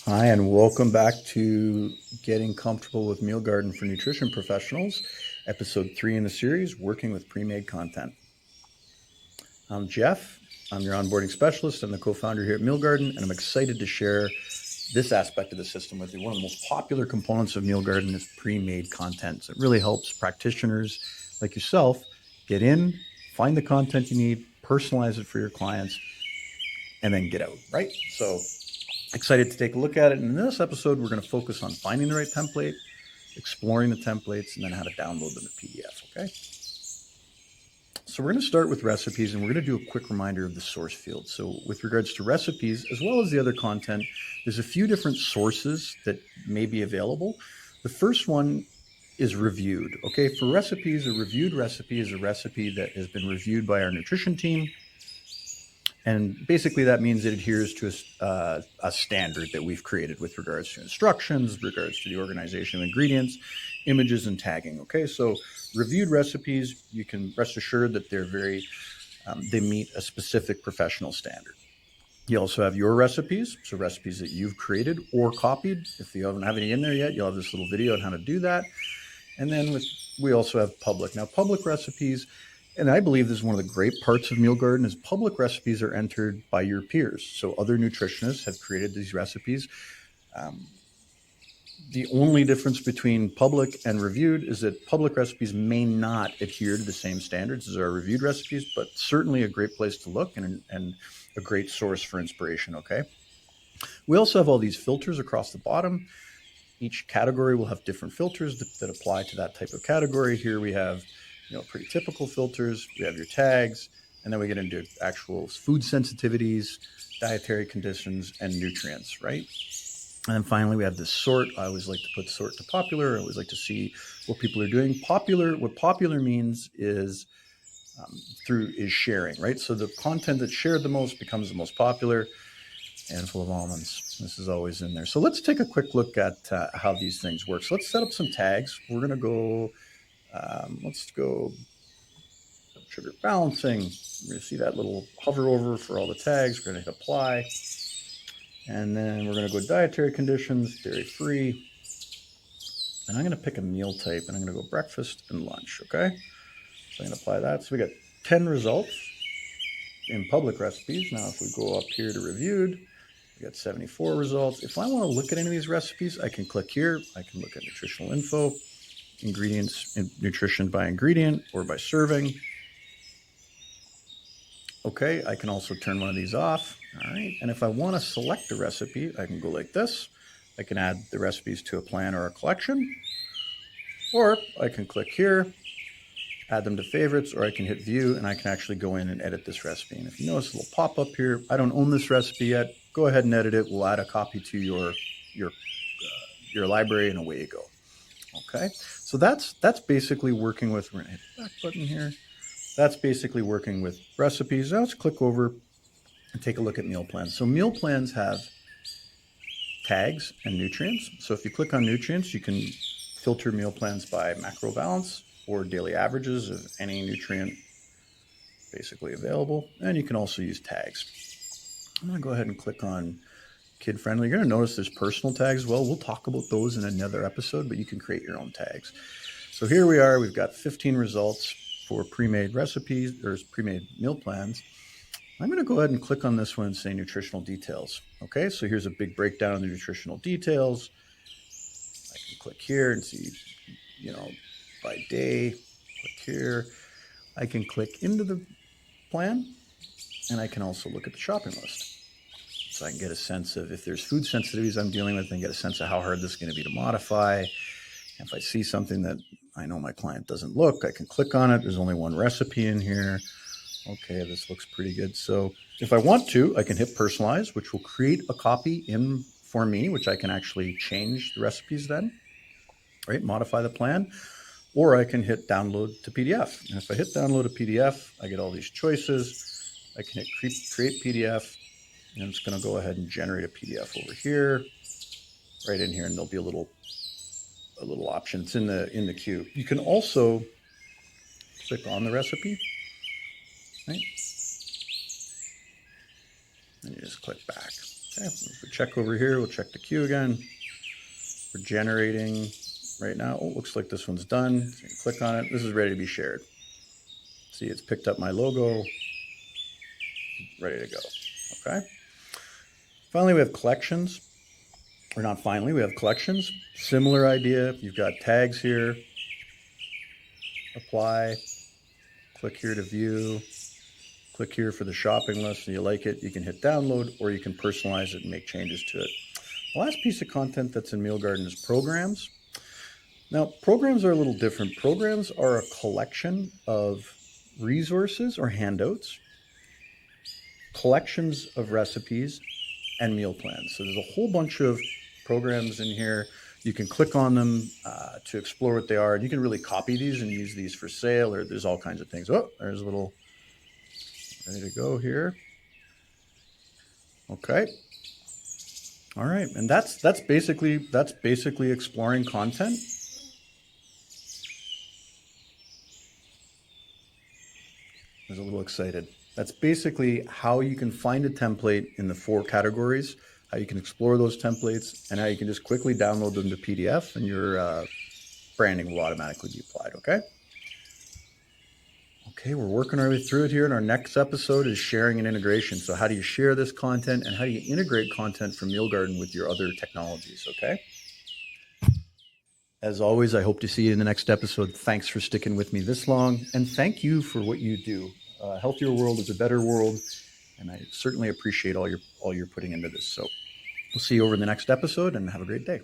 Hi, and welcome back to Getting Comfortable with Meal Garden for Nutrition Professionals, episode 3 in the series, Working with Pre-Made Content. I'm Jeff. I'm your onboarding specialist. I'm the co-founder here at Meal Garden, and I'm excited to share this aspect of the system with you. One of the most popular components of Meal Garden is pre-made content. So it really helps practitioners like yourself get in, find the content you need, personalize it for your clients, and then get out, right? So excited to take a look at it. And in this episode, we're going to focus on finding the right template, exploring the templates, and then how to download them in PDF, okay? So we're going to start with recipes, and we're going to do a quick reminder of the source field. So with regards to recipes, as well as the other content, there's a few different sources that may be available. The first one is reviewed, okay? For recipes, a reviewed recipe is a recipe that has been reviewed by our nutrition team. And basically that means it adheres to a standard that we've created with regards to instructions, regards to the organization of ingredients, images, and tagging. Okay, so reviewed recipes, you can rest assured that they're they meet a specific professional standard. You also have your recipes, so recipes that you've created or copied. If you don't have any in there yet, you'll have this little video on how to do that. And then we also have public. Now, public recipes, and I believe this is one of the great parts of Meal Garden, is public recipes are entered by your peers. So other nutritionists have created these recipes. The only difference between public and reviewed is that public recipes may not adhere to the same standards as our reviewed recipes, but certainly a great place to look and a great source for inspiration, okay? We also have all these filters across the bottom. Each category will have different filters that apply to that type of category. Here we have pretty typical filters. We have your tags, and then we get into actual food sensitivities, dietary conditions, and nutrients, right? And then finally, we have this sort. I always like to put sort to popular. I always like to see what people are doing. What popular means is is sharing, right? So the content that's shared the most becomes the most popular. And full of almonds. This is always in there. So let's take a quick look at how these things work. So let's set up some tags. We're going to go, let's go sugar balancing. You're going to see that little hover over for all the tags. We're going to hit apply. And then we're going to go dietary conditions, dairy free. And I'm going to pick a meal type, and I'm going to go breakfast and lunch, okay? So I'm going to apply that. So we got 10 results in public recipes. Now if we go up here to reviewed, we got 74 results. If I want to look at any of these recipes, I can click here. I can look at nutritional info, ingredients, and nutrition by ingredient or by serving. Okay, I can also turn one of these off. All right, and if I want to select a recipe, I can go like this. I can add the recipes to a plan or a collection, or I can click here, add them to favorites, or I can hit view and I can actually go in and edit this recipe. And if you notice a little pop-up here, I don't own this recipe yet. Go ahead and edit it. We'll add a copy to your library, and away you go. Okay, so that's basically working with. We're gonna hit the back button here. That's basically working with recipes. Now let's click over and take a look at meal plans. So meal plans have tags and nutrients. So if you click on nutrients, you can filter meal plans by macro balance or daily averages of any nutrient basically available. And you can also use tags. I'm going to go ahead and click on kid friendly. You're going to notice there's personal tags as well. We'll talk about those in another episode, but you can create your own tags. So here we are. We've got 15 results for pre-made recipes or pre-made meal plans. I'm going to go ahead and click on this one and say nutritional details. Okay, so here's a big breakdown of the nutritional details. I can click here and see, by day. Click here. I can click into the plan, and I can also look at the shopping list. So I can get a sense of if there's food sensitivities I'm dealing with, and get a sense of how hard this is going to be to modify. If I see something that I know my client doesn't look, I can click on it. There's only one recipe in here. Okay, this looks pretty good. So if I want to, I can hit personalize, which will create a copy for me, which I can actually change the recipes then, right? Modify the plan. Or I can hit download to PDF. And if I hit download to PDF, I get all these choices. I can hit create PDF, and it's going to go ahead and generate a PDF over here, right in here, and there'll be a little option. It's in the queue. You can also click on the recipe, right? And you just click back. Okay, if we check over here, we'll check the queue again. We're generating right now. Oh, looks like this one's done. So you can click on it. This is ready to be shared. See, it's picked up my logo. Ready to go. Okay. Finally, we have collections. Or not finally, we have collections. Similar idea. You've got tags here. Apply. Click here to view. Click here for the shopping list. And you like it, you can hit download, or you can personalize it and make changes to it. The last piece of content that's in Meal Garden is programs. Now, programs are a little different. Programs are a collection of resources or handouts, collections of recipes, and meal plans. So there's a whole bunch of programs in here. You can click on them to explore what they are. And you can really copy these and use these for sale, or there's all kinds of things. Oh, there's a little ready to go here. Okay. All right. And that's basically exploring content. I was a little excited. That's basically how you can find a template in the 4 categories, how you can explore those templates, and how you can just quickly download them to PDF, and your branding will automatically be applied, okay? Okay, we're working our way through it here, and our next episode is sharing and integration. So how do you share this content, and how do you integrate content from Meal Garden with your other technologies, okay? As always, I hope to see you in the next episode. Thanks for sticking with me this long, and thank you for what you do. A healthier world is a better world, and I certainly appreciate all you're putting into this. So we'll see you over in the next episode, and have a great day.